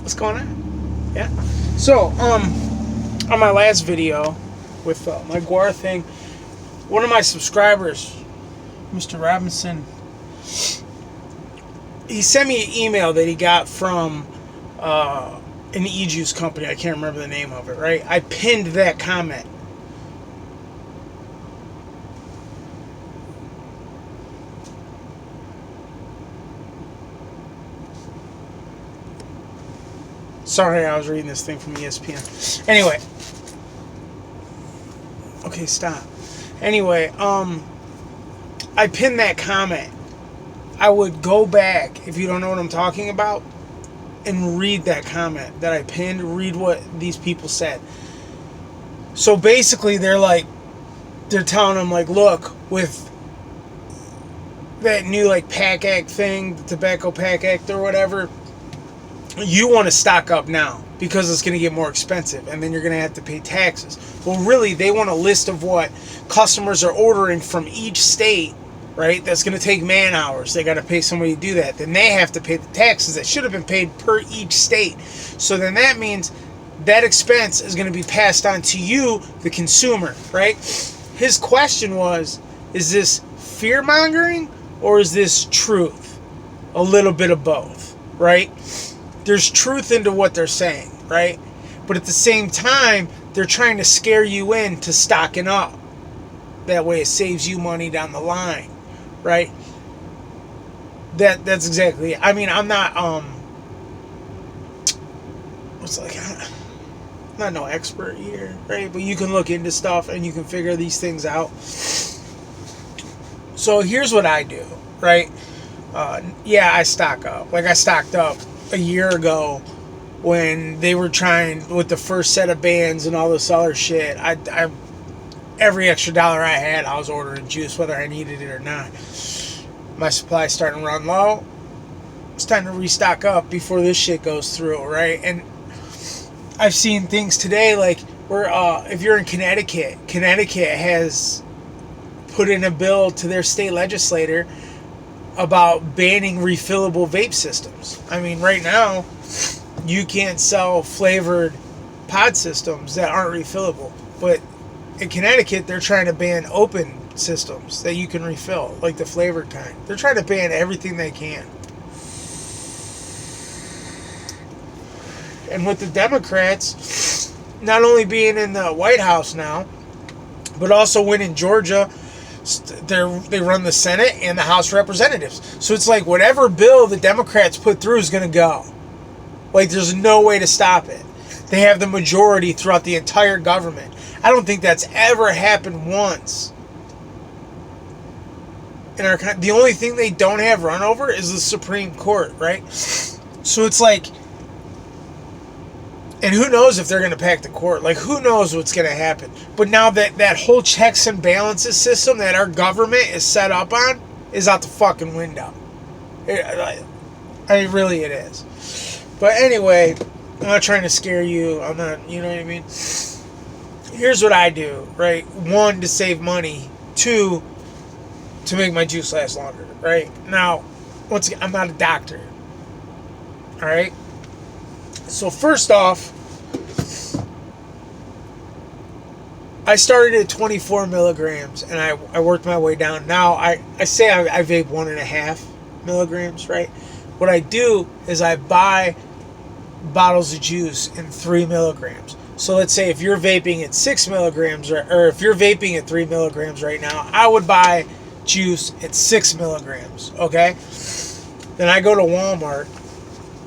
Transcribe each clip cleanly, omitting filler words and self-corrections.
What's going on? Yeah. So, on my last video with my guar thing, one of my subscribers, Mr. Robinson, he sent me an email that he got from an ejuice company. I can't remember the name of it, right? I pinned that comment. Sorry, I was reading this thing from ESPN. Anyway. Okay, stop. Anyway, I pinned that comment. I would go back, if you don't know what I'm talking about, and read that comment that I pinned, read what these people said. So basically, they're telling them, like, look, with that new, like, PAC Act thing, the Tobacco PAC Act or whatever, you want to stock up now because it's going to get more expensive and then you're going to have to pay taxes. Well, really, they want a list of what customers are ordering from each state, right? That's going to take man hours. They got to pay somebody to do that. Then they have to pay the taxes that should have been paid per each state. So then that means that expense is going to be passed on to you, the consumer, right? His question was, is this fear-mongering or is this truth? A little bit of both, right? There's truth into what they're saying, right? But at the same time, they're trying to scare you into stocking up. That way it saves you money down the line, right? That's exactly it. I mean, I'm not I'm not no expert here, right? But you can look into stuff and you can figure these things out. So here's what I do, right? Yeah, I stock up. Like I stocked up a year ago when they were trying with the first set of bans and all this other shit. I every extra dollar I had, I was ordering juice whether I needed it or not. My supply's starting to run low. It's time to restock up before this shit goes through, right? And I've seen things today like where if you're in Connecticut has put in a bill to their state legislator about banning refillable vape systems. I mean, right now, you can't sell flavored pod systems that aren't refillable. But in Connecticut, they're trying to ban open systems that you can refill, like the flavored kind. They're trying to ban everything they can. And with the Democrats not only being in the White House now, but also winning Georgia, they run the Senate and the House of Representatives. So it's like whatever bill the Democrats put through is going to go. Like there's no way to stop it. They have the majority throughout the entire government. I don't think that's ever happened once. In our the only thing they don't have run over is the Supreme Court, right? So it's like, and who knows if they're going to pack the court? Like, who knows what's going to happen? But now that whole checks and balances system that our government is set up on is out the fucking window. Really it is. But anyway, I'm not trying to scare you. I'm not, you know what I mean? Here's what I do, right? 1, to save money. 2, to make my juice last longer, right? Now, once again, I'm not a doctor. All right? So first off, I started at 24 milligrams and I worked my way down. Now I say I vape 1.5 milligrams, right? What I do is I buy bottles of juice in 3 milligrams. So let's say if you're vaping at 6 milligrams or if you're vaping at 3 milligrams right now, I would buy juice at 6 milligrams, okay? Then I go to Walmart.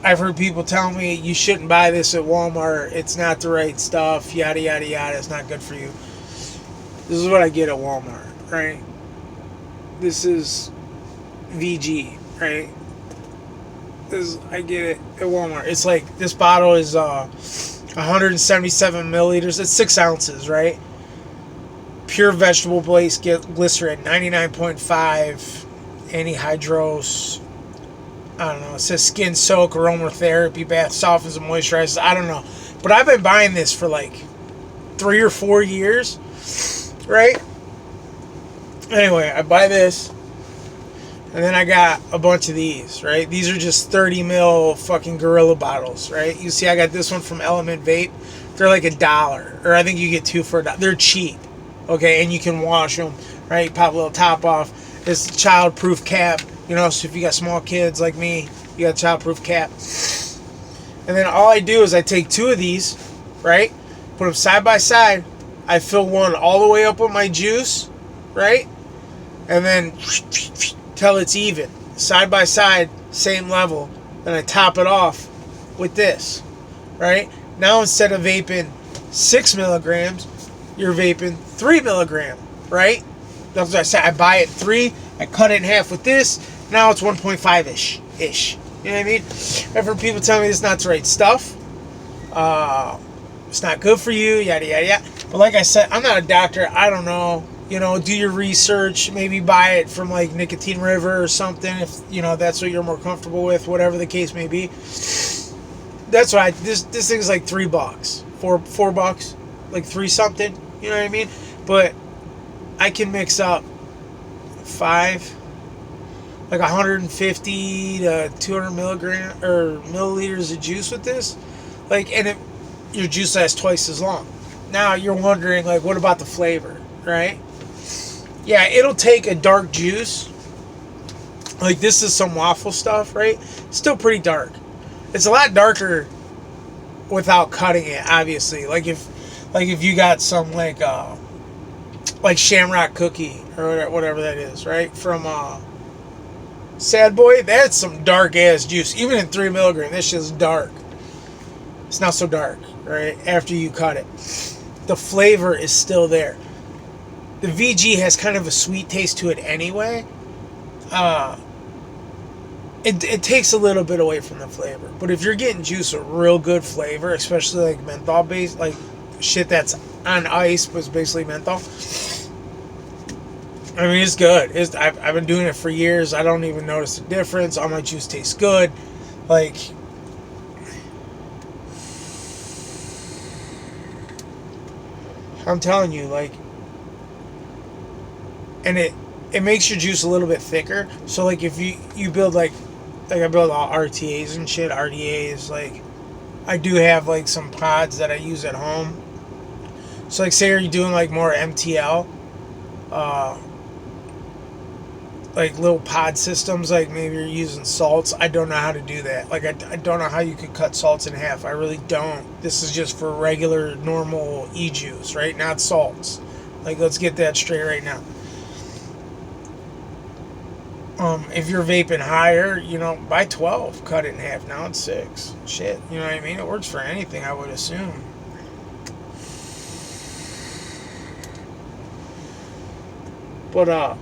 I've heard people tell me you shouldn't buy this at Walmart. It's not the right stuff, yada, yada, yada. It's not good for you. This is what I get at Walmart, right? This is VG, right? I get it at Walmart. It's like, this bottle is 177 milliliters. It's 6 ounces, right? Pure vegetable based glycerin, 99.5, anhydrous. I don't know. It says skin soak, aromatherapy, bath softens and moisturizes. I don't know. But I've been buying this for like 3 or 4 years, right? Anyway, I buy this. And And then I got a bunch of these, right? These are just 30 mil fucking Gorilla bottles, right? You see, I got this one from Element Vape. They're like $1, or I think you get 2 for $1. They're cheap, okay? And you can wash them, right? Pop a little top off. It's child-proof cap, you know. So if you got small kids like me, you got a child-proof cap. And then all I do is I take 2 of these, right? Put them side by side. I fill one all the way up with my juice, right? And then till it's even, side by side, same level. Then I top it off with this, right? Now instead of vaping 6 milligrams, you're vaping 3 milligram, right? That's what I said. I buy it 3, I cut it in half with this. Now it's 1.5-ish. You know what I mean? I've heard people tell me it's not the right stuff. It's not good for you, yada, yada, yada. But like I said, I'm not a doctor. I don't know. You know, do your research. Maybe buy it from like Nicotine River or something if, you know, that's what you're more comfortable with, whatever the case may be. That's why this thing's like $3, $4, like 3 something. You know what I mean? But I can mix up 5, like 150 to 200 milligram or milliliters of juice with this. Like, and your juice lasts twice as long. Now you're wondering, like, what about the flavor, right? Yeah, it'll take a dark juice. Like, this is some waffle stuff, right? Still pretty dark. It's a lot darker without cutting it, obviously. Like if you got some like Shamrock Cookie or whatever that is, right? From Sad Boy, that's some dark ass juice. Even in 3 milligram, this shit's dark. It's not so dark, right? After you cut it, the flavor is still there. The VG has kind of a sweet taste to it anyway. It takes a little bit away from the flavor. But if you're getting juice with real good flavor, especially like menthol based, like shit that's on ice but it's basically menthol, I mean, it's good. I've been doing it for years. I don't even notice the difference. All my juice tastes good. Like, I'm telling you, like, and it makes your juice a little bit thicker. So like if you build like I build all RTAs and shit, RDAs, like I do have like some pods that I use at home. So like say you're doing like more MTL, like little pod systems, like maybe you're using salts. I don't know how to do that. Like I don't know how you could cut salts in half. I really don't. This is just for regular normal ejuice, right? Not salts. Like, let's get that straight right now. If you're vaping higher, you know, by 12, cut it in half. Now it's 6. Shit, you know what I mean? It works for anything, I would assume. But,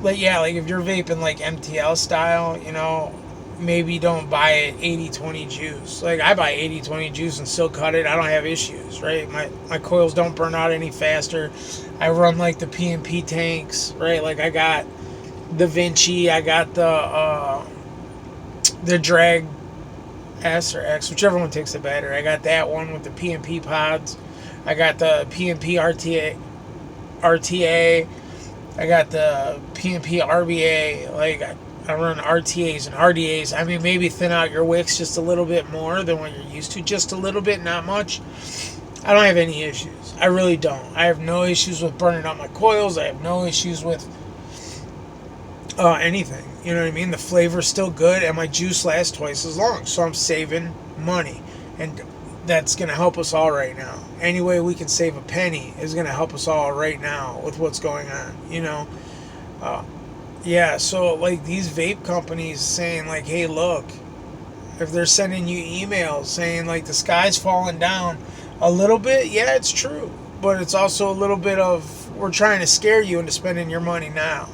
like, yeah, like, if you're vaping, like, MTL style, you know, maybe don't buy it 80-20 juice. Like, I buy 80-20 juice and still cut it. I don't have issues, right? My coils don't burn out any faster. I run, like, the PMP tanks, right? Like, I got the Vinci. I got the Drag S or X, whichever one takes the battery. I got that one with the PMP pods. I got the PMP RTA. I got the PMP RBA. Like, I run RTAs and RDAs. I mean, maybe thin out your wicks just a little bit more than what you're used to. Just a little bit, not much. I don't have any issues. I really don't. I have no issues with burning out my coils. I have no issues with anything. You know what I mean? The flavor's still good, and my juice lasts twice as long. So I'm saving money. And that's going to help us all right now. Any way we can save a penny is going to help us all right now with what's going on, you know? Yeah, so, like, these vape companies saying, like, hey, look, if they're sending you emails saying, like, the sky's falling down a little bit, yeah, it's true. But it's also a little bit of, we're trying to scare you into spending your money now.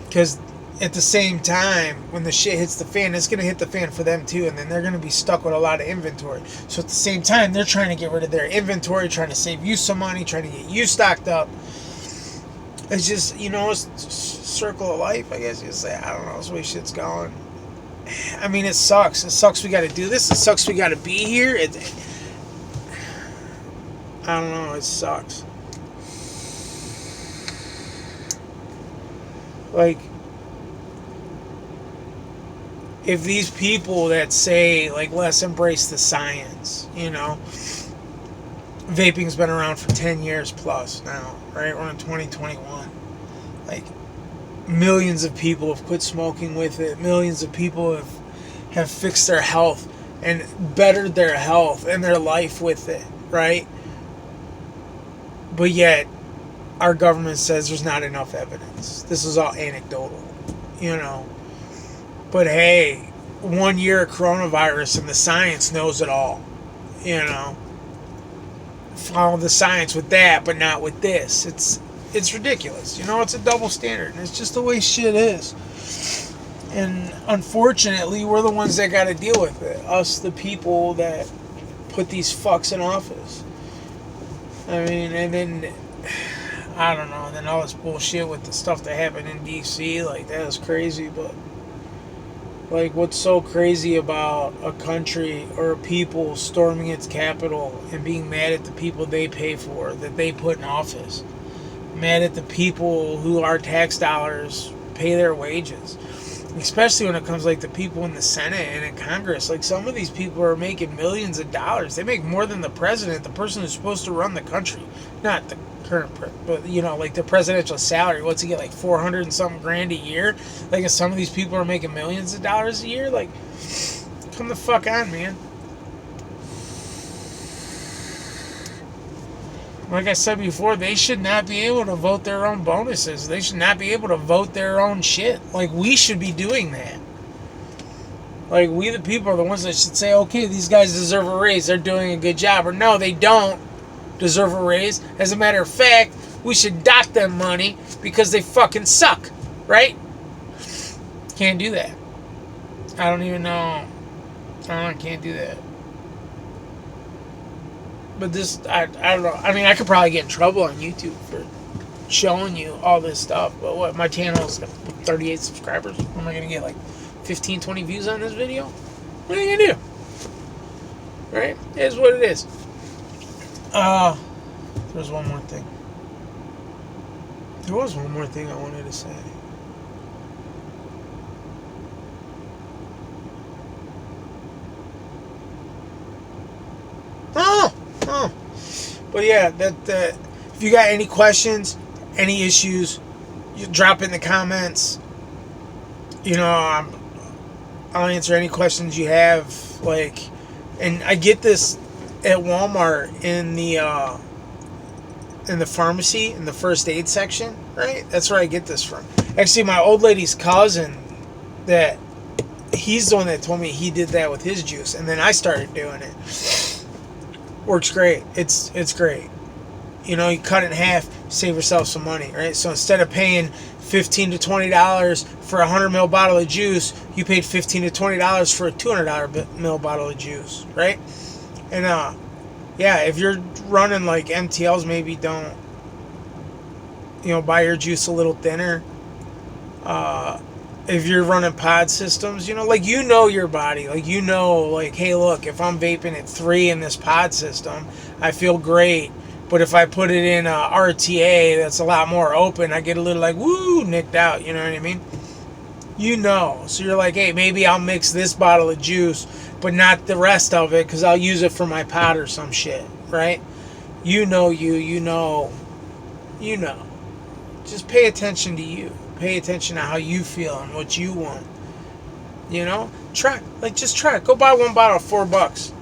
Because at the same time, when the shit hits the fan, it's going to hit the fan for them too, and then they're going to be stuck with a lot of inventory. So at the same time, they're trying to get rid of their inventory, trying to save you some money, trying to get you stocked up. It's just, you know, it's circle of life, I guess you'd say. I don't know, that's the way shit's going. I mean, it sucks. It sucks we got to do this. It sucks we got to be here. I don't know, it sucks. Like, if these people that say, like, let's embrace the science, you know, vaping's been around for 10 years plus now, right? We're in 2021. Like, millions of people have quit smoking with it. Millions of people have fixed their health and bettered their health and their life with it, right? But yet, our government says there's not enough evidence. This is all anecdotal, you know. But hey, 1 year of coronavirus and the science knows it all, you know. Follow the science with that, but not with this. It's ridiculous, you know. It's a double standard, and it's just the way shit is. And unfortunately, we're the ones that got to deal with it. Us, the people that put these fucks in office. I mean, and then I don't know. And then all this bullshit with the stuff that happened in D.C. Like, that was crazy, but. Like, what's so crazy about a country or a people storming its capital and being mad at the people they pay for, that they put in office? Mad at the people who our tax dollars pay their wages. Especially when it comes, like, the people in the Senate and in Congress. Like, some of these people are making millions of dollars. They make more than the president, the person who's supposed to run the country. Not the current but, you know, like, the presidential salary. What's he get, like 400 and something grand a year? Like, if some of these people are making millions of dollars a year, like, come the fuck on, man. Like I said before, they should not be able to vote their own bonuses. They should not be able to vote their own shit. Like, we should be doing that. Like, we the people are the ones that should say, okay, these guys deserve a raise. They're doing a good job. Or no, they don't deserve a raise. As a matter of fact, we should dock them money because they fucking suck. Right? Can't do that. I don't even know. I can't do that. But this, I don't know. I mean, I could probably get in trouble on YouTube for showing you all this stuff. But what, my channel's got 38 subscribers. Am I going to get like 15, 20 views on this video? What are you going to do? Right? It is what it is. There's one more thing. There was one more thing I wanted to say. But yeah, that if you got any questions, any issues, you drop in the comments. You know, I'll answer any questions you have. Like, and I get this at Walmart in the pharmacy in the first aid section, right? That's where I get this from. Actually, my old lady's cousin, that he's the one that told me he did that with his juice, and then I started doing it. Works great. It's great. You know, you cut it in half, save yourself some money, right? So instead of paying $15 to $20 for a 100 ml bottle of juice, you paid $15 to $20 for a 200 ml bottle of juice, right? And yeah, if you're running like MTLs, maybe don't, you know, buy your juice a little thinner. If you're running pod systems, you know, like, you know your body. Like, you know, like, hey, look, if I'm vaping at 3 in this pod system, I feel great. But if I put it in a RTA that's a lot more open, I get a little, like, woo, nicked out. You know what I mean? You know. So you're like, hey, maybe I'll mix this bottle of juice, but not the rest of it, because I'll use it for my pod or some shit, right? You know. Just pay attention to you. Pay attention to how you feel and what you want. You know? Try. Like, just try it. Go buy one bottle, $4.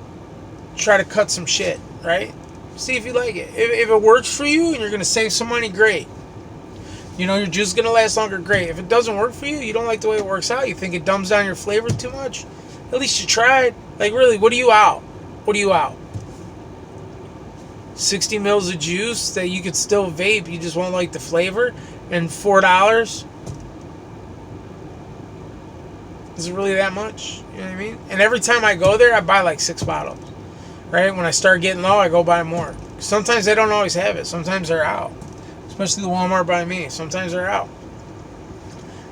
Try to cut some shit, right? See if you like it. If it works for you and you're going to save some money, great. You know, your juice is going to last longer, great. If it doesn't work for you, you don't like the way it works out, you think it dumbs down your flavor too much, at least you tried. Like, really, what are you out? 60 mils of juice that you could still vape, you just won't like the flavor, and $4? Is it really that much? You know what I mean? And every time I go there, I buy like 6 bottles. Right? When I start getting low, I go buy more. Sometimes they don't always have it. Sometimes they're out. Especially the Walmart by me. Sometimes they're out.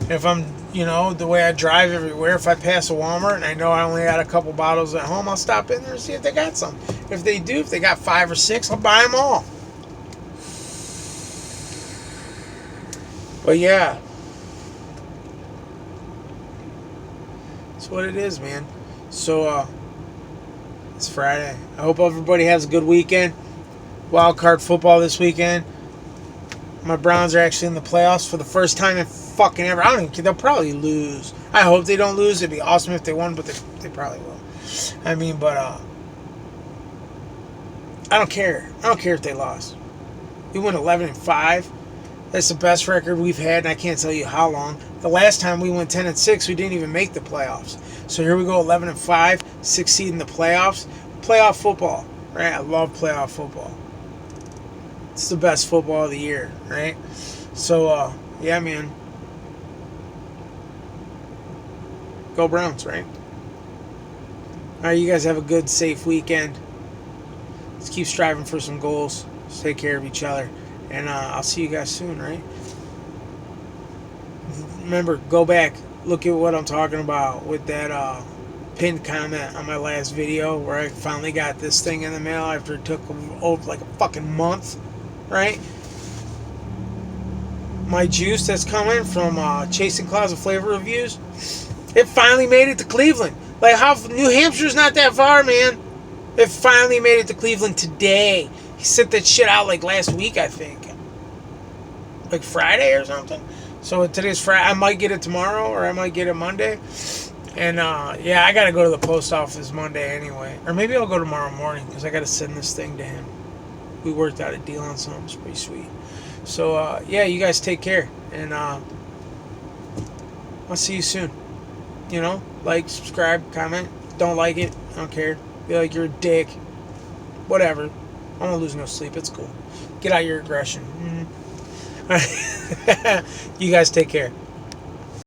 If I'm, you know, the way I drive everywhere, if I pass a Walmart and I know I only got a couple bottles at home, I'll stop in there and see if they got some. If they do, if they got 5 or 6, I'll buy them all. But yeah, That's what it is, man. So, it's Friday. I hope everybody has a good weekend. Wild card football this weekend. My Browns are actually in the playoffs for the first time in fucking ever. I don't even care. They'll probably lose. I hope they don't lose. It'd be awesome if they won, but they probably will. I mean, but I don't care. I don't care if they lost. We went 11-5. That's the best record we've had, and I can't tell you how long. The last time we went 10-6, we didn't even make the playoffs. So here we go, 11-5, 6th seed in the playoffs. Playoff football, right? I love playoff football. It's the best football of the year, right? So, yeah, man. Go Browns, right? All right, you guys have a good, safe weekend. Let's keep striving for some goals. Let's take care of each other. And I'll see you guys soon, right? Remember, go back, look at what I'm talking about with that pinned comment on my last video where I finally got this thing in the mail after it took like a fucking month, right? My juice that's coming from Chasing Clouds of Flavor Reviews, it finally made it to Cleveland. Like, how New Hampshire's not that far, man. It finally made it to Cleveland today. He sent that shit out like last week, I think. Like Friday or something. So today's Friday. I might get it tomorrow or I might get it Monday. And yeah, I got to go to the post office Monday anyway. Or maybe I'll go tomorrow morning because I got to send this thing to him. We worked out a deal on something. It's pretty sweet. So yeah, you guys take care. And I'll see you soon. You know, like, subscribe, comment. Don't like it. I don't care. Be like you're a dick. Whatever. I won't lose no sleep. It's cool. Get out your aggression. You guys take care.